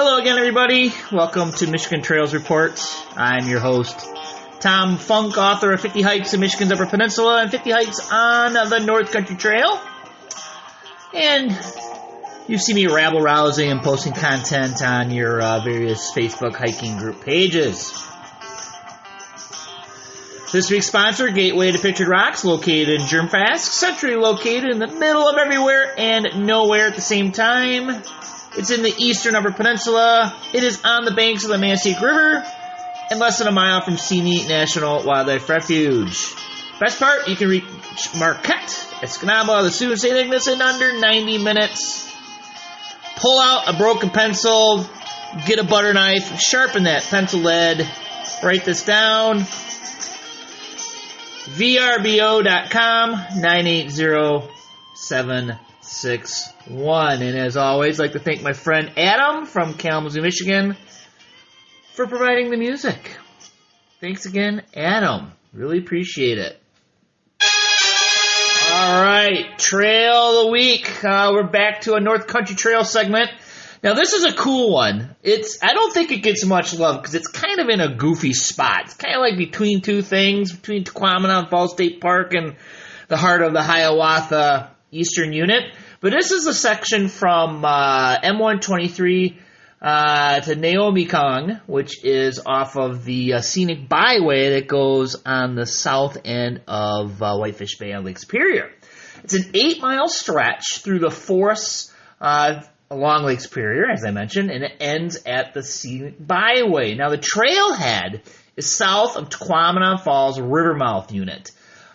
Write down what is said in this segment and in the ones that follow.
Hello again, everybody. Welcome to Michigan Trails Report. I'm your host, Tom Funk, author of 50 Hikes in Michigan's Upper Peninsula and 50 Hikes on the North Country Trail. And you see me rabble-rousing and posting content on your various Facebook hiking group pages. This week's sponsor, Gateway to Pictured Rocks, located in Germfast, centrally located in the middle of everywhere and nowhere at the same time. It's in the eastern Upper Peninsula. It is on the banks of the Massapequa River and less than a mile from Seney National Wildlife Refuge. Best part, you can reach Marquette, Escanaba, the Sioux, St. Ignace in under 90 minutes. Pull out a broken pencil, get a butter knife, sharpen that pencil lead, write this down. vrbo.com 980761. And as always, I'd like to thank my friend Adam from Kalamazoo, Michigan for providing the music. Thanks again, Adam. Really appreciate it. All right, Trail of the Week. We're back to a North Country Trail segment. Now, this is a cool one. I don't think it gets much love because it's kind of in a goofy spot. It's kind of like between two things, between Tequamanon Falls State Park and the heart of the Hiawatha Eastern Unit. But this is a section from M123 to Naomiking, which is off of the scenic byway that goes on the south end of Whitefish Bay on Lake Superior. It's an 8-mile stretch through the forests along Lake Superior, as I mentioned, and it ends at the scenic byway. Now, the trailhead is south of Tequamanon Falls Rivermouth Unit,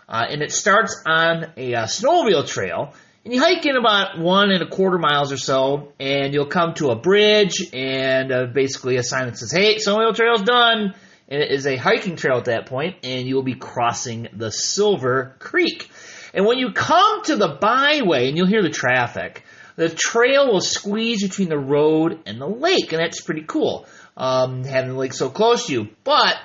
and it starts on a snowmobile trail. And you hike in about 1 1/4 miles or so, and you'll come to a bridge and basically a sign that says, hey, snowmobile trail's done. And it is a hiking trail at that point, and you'll be crossing the Silver Creek. And when you come to the byway, and you'll hear the traffic, the trail will squeeze between the road and the lake, and that's pretty cool, having the lake so close to you. But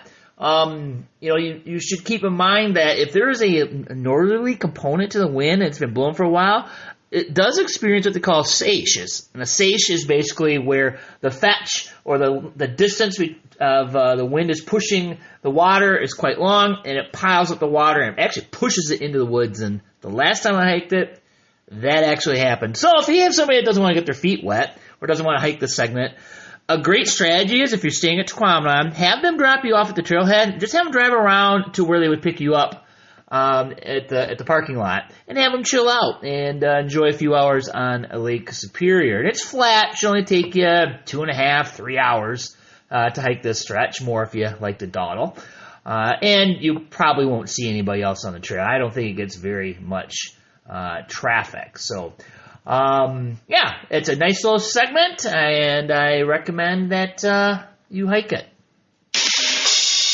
you should keep in mind that if there is a northerly component to the wind that's been blowing for a while, it does experience what they call seiches. And a seiche is basically where the fetch or the distance of the wind is pushing the water is quite long, and it piles up the water and actually pushes it into the woods. And the last time I hiked it, that actually happened. So if you have somebody that doesn't want to get their feet wet or doesn't want to hike this segment, a great strategy is if you're staying at Tequamanon, have them drop you off at the trailhead. Just have them drive around to where they would pick you up at the parking lot and have them chill out and enjoy a few hours on Lake Superior. And it's flat. It should only take you 2.5, 3 hours to hike this stretch, more if you like to dawdle. And you probably won't see anybody else on the trail. I don't think it gets very much traffic. So, it's a nice little segment, and I recommend that you hike it.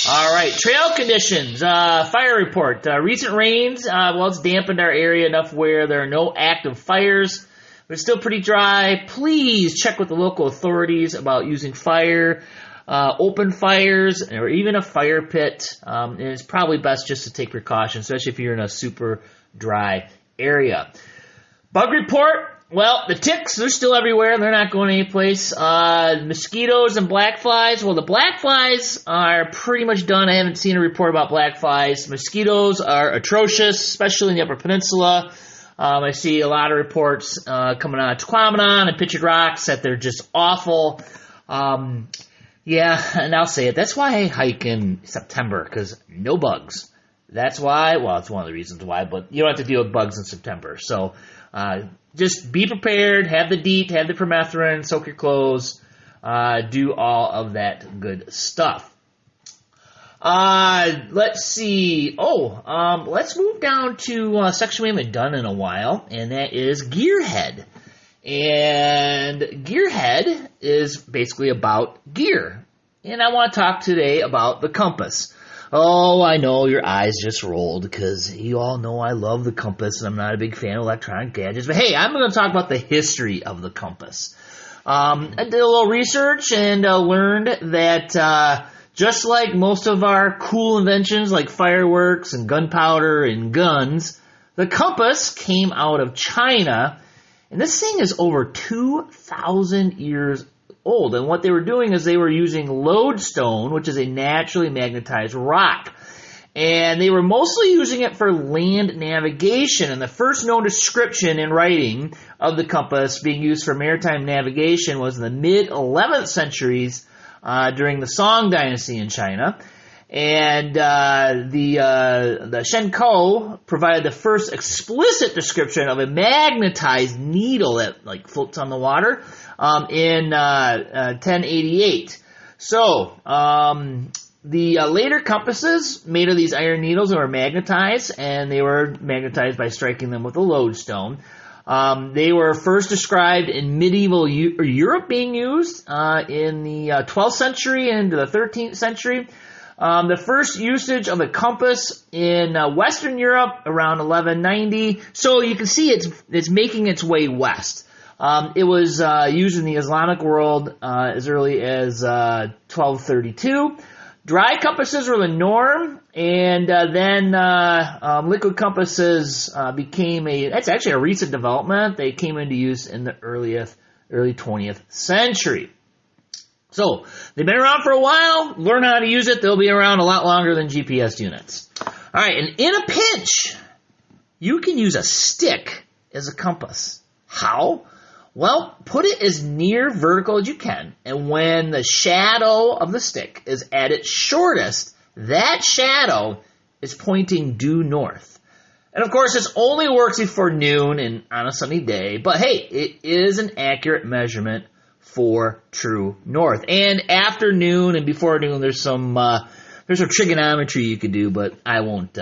All right, trail conditions, fire report. Recent rains, it's dampened our area enough where there are no active fires, but it's still pretty dry. Please check with the local authorities about using open fires, or even a fire pit. And it's probably best just to take precautions, especially if you're in a super dry area. Bug report. Well, the ticks, they're still everywhere. They're not going anyplace. Mosquitoes and black flies. Well, the black flies are pretty much done. I haven't seen a report about black flies. Mosquitoes are atrocious, especially in the Upper Peninsula. I see a lot of reports coming out of Tequamanon and Pictured Rocks that they're just awful. And I'll say it. That's why I hike in September, because no bugs. That's why, it's one of the reasons why, but you don't have to deal with bugs in September. So just be prepared, have the DEET, have the permethrin, soak your clothes, do all of that good stuff. Let's see. Let's move down to a section we haven't done in a while, and that is Gearhead. And Gearhead is basically about gear. And I want to talk today about the compass. Oh, I know your eyes just rolled because you all know I love the compass and I'm not a big fan of electronic gadgets. But hey, I'm going to talk about the history of the compass. I did a little research and learned that just like most of our cool inventions like fireworks and gunpowder and guns, the compass came out of China. And this thing is over 2,000 years old. And what they were doing is they were using lodestone, which is a naturally magnetized rock. And they were mostly using it for land navigation. And the first known description in writing of the compass being used for maritime navigation was in the mid-11th centuries during the Song dynasty in China. And the Shenkou provided the first explicit description of a magnetized needle that like floats on the water in 1088. So the later compasses made of these iron needles were magnetized, and they were magnetized by striking them with a lodestone. They were first described in medieval Europe being used in the 12th century and into the 13th century. The first usage of a compass in Western Europe around 1190. So you can see it's making its way west. It was used in the Islamic world as early as 1232. Dry compasses were the norm, and then liquid compasses became that's actually a recent development. They came into use in the early 20th century. So, they've been around for a while. Learn how to use it. They'll be around a lot longer than GPS units. All right, and in a pinch, you can use a stick as a compass. How? Well, put it as near vertical as you can, and when the shadow of the stick is at its shortest, that shadow is pointing due north. And of course, this only works before noon and on a sunny day, but hey, it is an accurate measurement for true north. And after noon and before noon, there's some trigonometry you could do, but I won't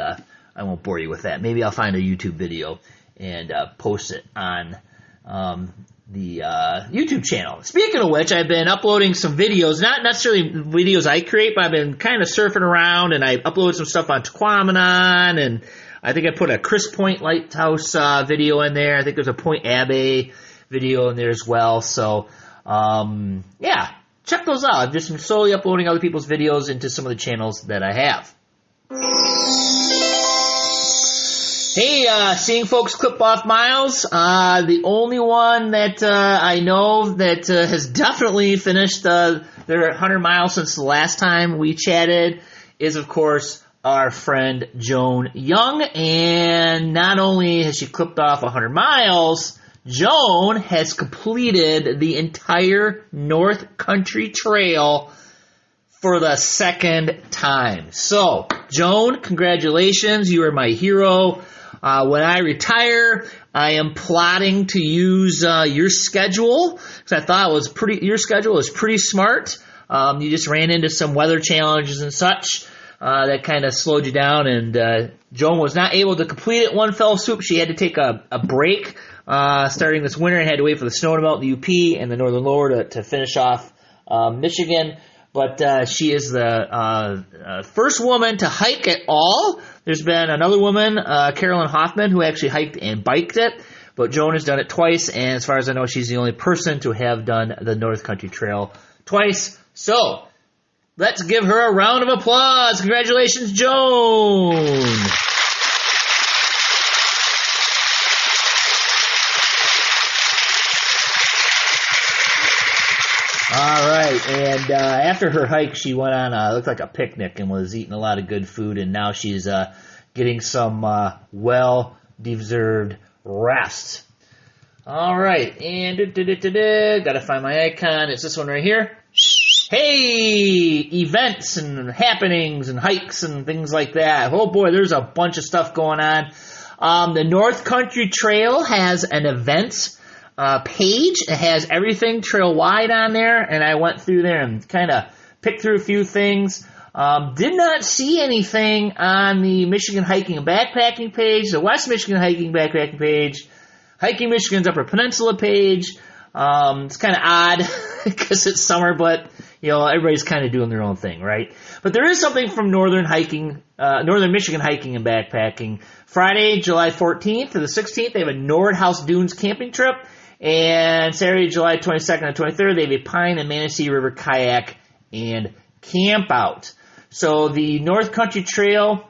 bore you with that. Maybe I'll find a YouTube video and post it on the YouTube channel. Speaking of which, I've been uploading some videos, not necessarily videos I create, but I've been kind of surfing around, and I uploaded some stuff on Tequamanon, and I think I put a Chris Point Lighthouse video in there. I think there's a Point Abbey video in there as well. So, yeah, check those out. I've just been slowly uploading other people's videos into some of the channels that I have. Hey, seeing folks clip off miles. The only one that I know that has definitely finished their 100 miles since the last time we chatted is, of course, our friend Joan Young. And not only has she clipped off 100 miles, Joan has completed the entire North Country Trail for the second time. So, Joan, congratulations. You are my hero. When I retire, I am plotting to use your schedule, because I thought your schedule was pretty smart. You just ran into some weather challenges and such that kind of slowed you down, and Joan was not able to complete it one fell swoop. She had to take a break starting this winter and had to wait for the snow to melt in the UP and the northern lower to finish off Michigan. But she is the first woman to hike at all. There's been another woman, Carolyn Hoffman, who actually hiked and biked it. But Joan has done it twice, and as far as I know, she's the only person to have done the North Country Trail twice. So, let's give her a round of applause. Congratulations, Joan! All right, and after her hike, she went on, looked like a picnic and was eating a lot of good food, and now she's getting some well-deserved rest. All right, and got to find my icon. It's this one right here. Hey, events and happenings and hikes and things like that. Oh boy, there's a bunch of stuff going on. The North Country Trail has an events page. It has everything trail-wide on there, and I went through there and kind of picked through a few things. Did not see anything on the Michigan Hiking and Backpacking page, the West Michigan Hiking and Backpacking page, Hiking Michigan's Upper Peninsula page. It's kind of odd because it's summer, but everybody's kind of doing their own thing, right? But there is something from Northern Michigan Hiking and Backpacking. Friday, July 14th to the 16th, they have a Nordhaus Dunes camping trip. And Saturday, July 22nd and 23rd, they have a Pine and Manistee River kayak and camp out. So the North Country Trail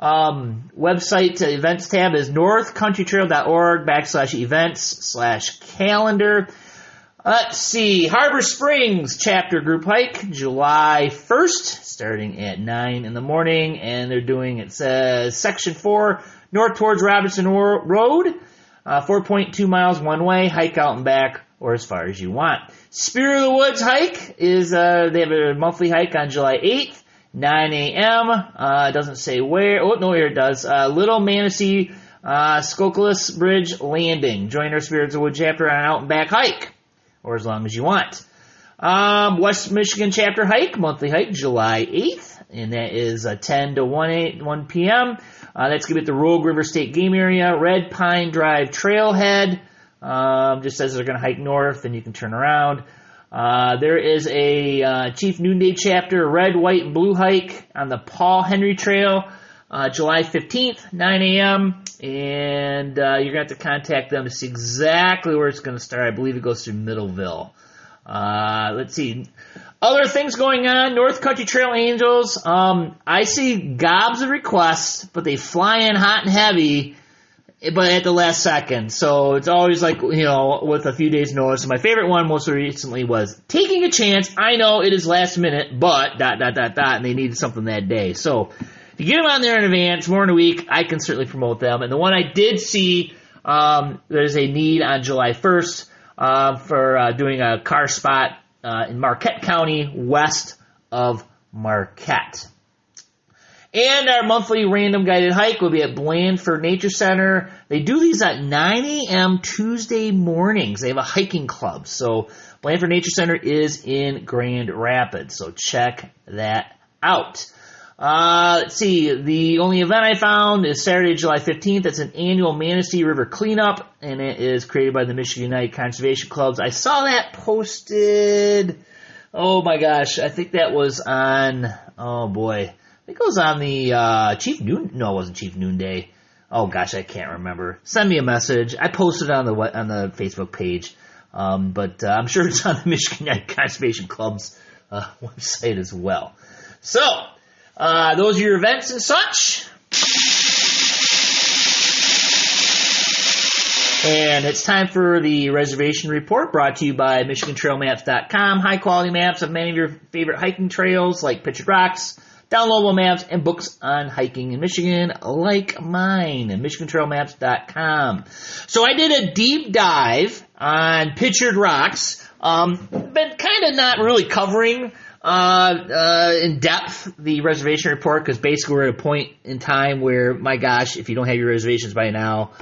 website events tab is northcountrytrail.org/events/calendar. Let's see. Harbor Springs chapter group hike, July 1st, starting at 9 in the morning. And they're doing, it says, Section 4, north towards Robinson Road, 4.2 miles one way, hike out and back, or as far as you want. Spirit of the Woods hike is, they have a monthly hike on July 8th, 9 a.m. It doesn't say where. Oh, no, here it does. Little Manistee, Skokolis Bridge Landing. Join our Spirits of the Woods chapter on an out and back hike, or as long as you want. West Michigan chapter hike, monthly hike, July 8th, and that is 10 to 1 p.m. That's going to be at the Rogue River State Game Area, Red Pine Drive Trailhead. Just says they're going to hike north, and you can turn around. There is a Chief Noonday chapter, red, white, and blue hike on the Paul Henry Trail, July 15th, 9 a.m., and you're going to have to contact them to see exactly where it's going to start. I believe it goes through Middleville. Let's see. Other things going on, North Country Trail Angels. I see gobs of requests, but they fly in hot and heavy, but at the last second. So it's always like, with a few days' notice. My favorite one most recently was taking a chance. I know it is last minute, but ... and they needed something that day. So if you get them on there in advance, more than a week, I can certainly promote them. And the one I did see, there's a need on July 1st for doing a car spot in Marquette County, west of Marquette. And our monthly random guided hike will be at Blandford Nature Center. They do these at 9 a.m. Tuesday mornings. They have a hiking club. So Blandford Nature Center is in Grand Rapids. So check that out. Let's see. The only event I found is Saturday, July 15th. It's an annual Manistee River cleanup, and it is created by the Michigan United Conservation Clubs. I saw that posted. Oh my gosh. I think that was on, oh boy. It goes on the Chief Noon. No, it wasn't Chief Noonday. Oh gosh, I can't remember. Send me a message. I posted it on the Facebook page, but I'm sure it's on the Michigan United Conservation Club's website as well. So those are your events and such. And it's time for the reservation report, brought to you by MichiganTrailMaps.com. High quality maps of many of your favorite hiking trails like Pictured Rocks, downloadable maps, and books on hiking in Michigan, like mine at MichiganTrailMaps.com. So I did a deep dive on Pictured Rocks. Been kind of not really covering in depth the reservation report, because basically we're at a point in time where, my gosh, if you don't have your reservations by now,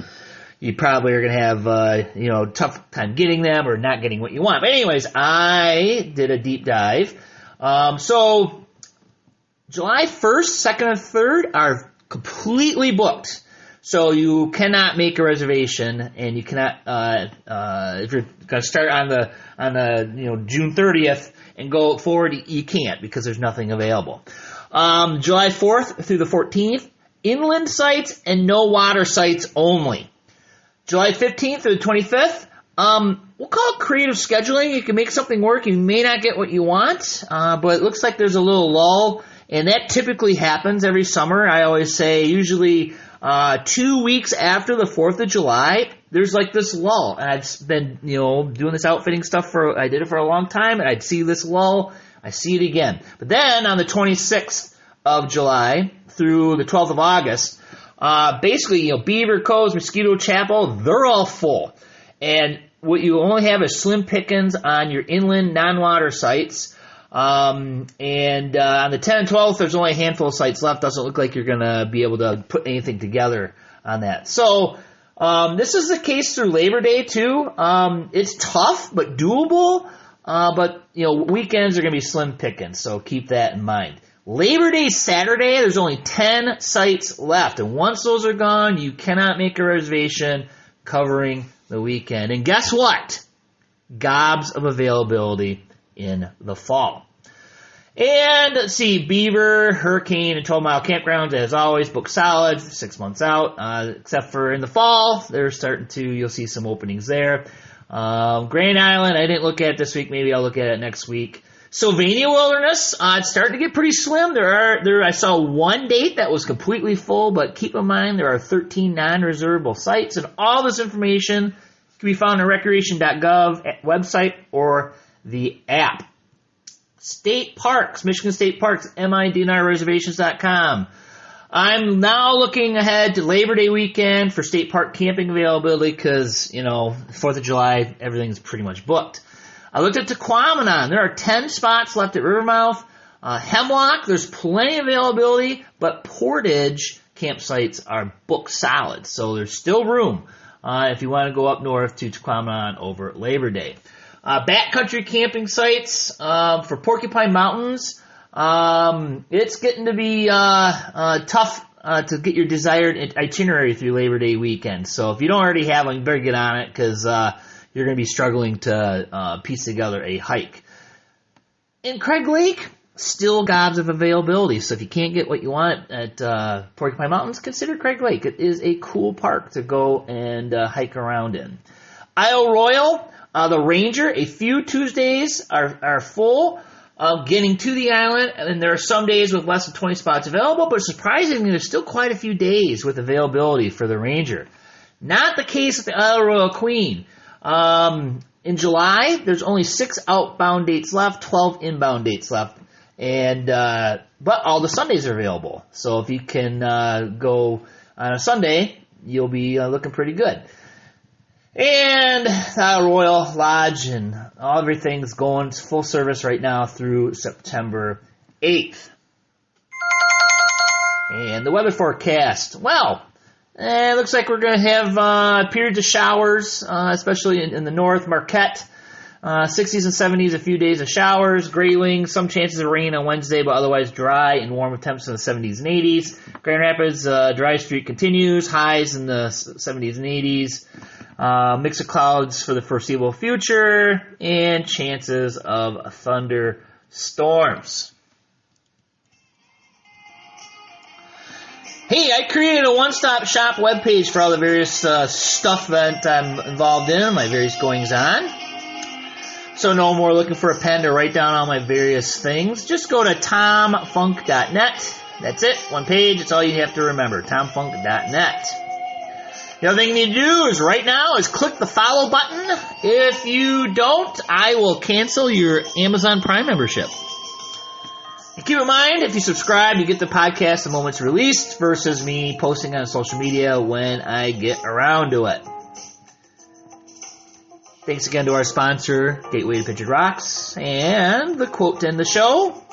you probably are going to have tough time getting them or not getting what you want. But anyways, I did a deep dive. So July 1st, 2nd, and 3rd are completely booked. So you cannot make a reservation, and you cannot, if you're going to start on the June 30th and go forward, you can't, because there's nothing available. July 4th through the 14th, inland sites and no water sites only. July 15th through the 25th, we'll call it creative scheduling. You can make something work. You may not get what you want, but it looks like there's a little lull. And that typically happens every summer. I always say usually 2 weeks after the 4th of July, there's like this lull. And I've been, doing this outfitting stuff I did it for a long time, and I'd see this lull. I see it again. But then on the 26th of July through the 12th of August, basically, Beaver Coves, Mosquito Chapel, they're all full. And what you only have is slim pickings on your inland non-water sites. And on the 10th and 12th, there's only a handful of sites left. Doesn't look like you're going to be able to put anything together on that. So this is the case through Labor Day, too. It's tough, but doable. But weekends are going to be slim pickings, so keep that in mind. Labor Day Saturday, there's only 10 sites left. And once those are gone, you cannot make a reservation covering the weekend. And guess what? Gobs of availability in the fall. And let's see, Beaver, Hurricane, and 12-mile campgrounds, as always, booked solid 6 months out, except for in the fall. They're starting to, you'll see some openings there. Grand Island, I didn't look at it this week. Maybe I'll look at it next week. Sylvania Wilderness, it's starting to get pretty slim. I saw one date that was completely full, but keep in mind there are 13 non-reservable sites, and all this information can be found on recreation.gov website or the app. State parks, Michigan State Parks, midnrreservations.com. I'm now looking ahead to Labor Day weekend for state park camping availability because, 4th of July, everything's pretty much booked. I looked at Tequamanon. There are 10 spots left at Rivermouth. Hemlock, there's plenty of availability, but Portage campsites are booked solid, so there's still room if you want to go up north to Tequamanon over Labor Day. Backcountry camping sites for Porcupine Mountains. It's getting to be tough to get your desired itinerary through Labor Day weekend. So if you don't already have one, you better get on it because you're going to be struggling to piece together a hike. In Craig Lake, still gobs of availability. So if you can't get what you want at Porcupine Mountains, consider Craig Lake. It is a cool park to go and hike around in. Isle Royal, the Ranger, a few Tuesdays are full. Getting to the island, and there are some days with less than 20 spots available, but surprisingly, there's still quite a few days with availability for the Ranger. Not the case with the Isle Royal Queen. In July, there's only 6 outbound dates left, 12 inbound dates left, and but all the Sundays are available. So if you can go on a Sunday, you'll be looking pretty good. And Royal Lodge and everything's going full service right now through September 8th. And the weather forecast. Well, it looks like we're going to have periods of showers, especially in the north. Marquette, 60s and 70s, a few days of showers. Grayling, some chances of rain on Wednesday, but otherwise dry and warm with temps in the 70s and 80s. Grand Rapids, dry streak continues, highs in the 70s and 80s. Mix of clouds for the foreseeable future, and chances of thunderstorms. Hey, I created a one-stop shop webpage for all the various stuff that I'm involved in, my various goings-on. So no more looking for a pen to write down all my various things. Just go to tomfunk.net. That's it, one page. It's all you have to remember, tomfunk.net. The other thing you need to do is right now is click the follow button. If you don't, I will cancel your Amazon Prime membership. And keep in mind, if you subscribe, you get the podcast the moment it's released versus me posting on social media when I get around to it. Thanks again to our sponsor, Gateway to Pictured Rocks, and the quote to end the show,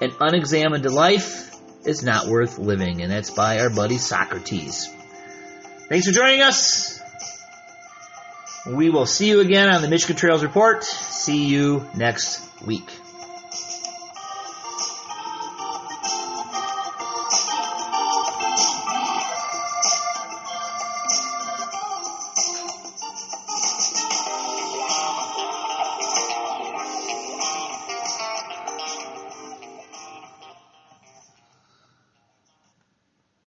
"An unexamined life is not worth living," and that's by our buddy Socrates. Thanks for joining us. We will see you again on the Michigan Trails Report. See you next week.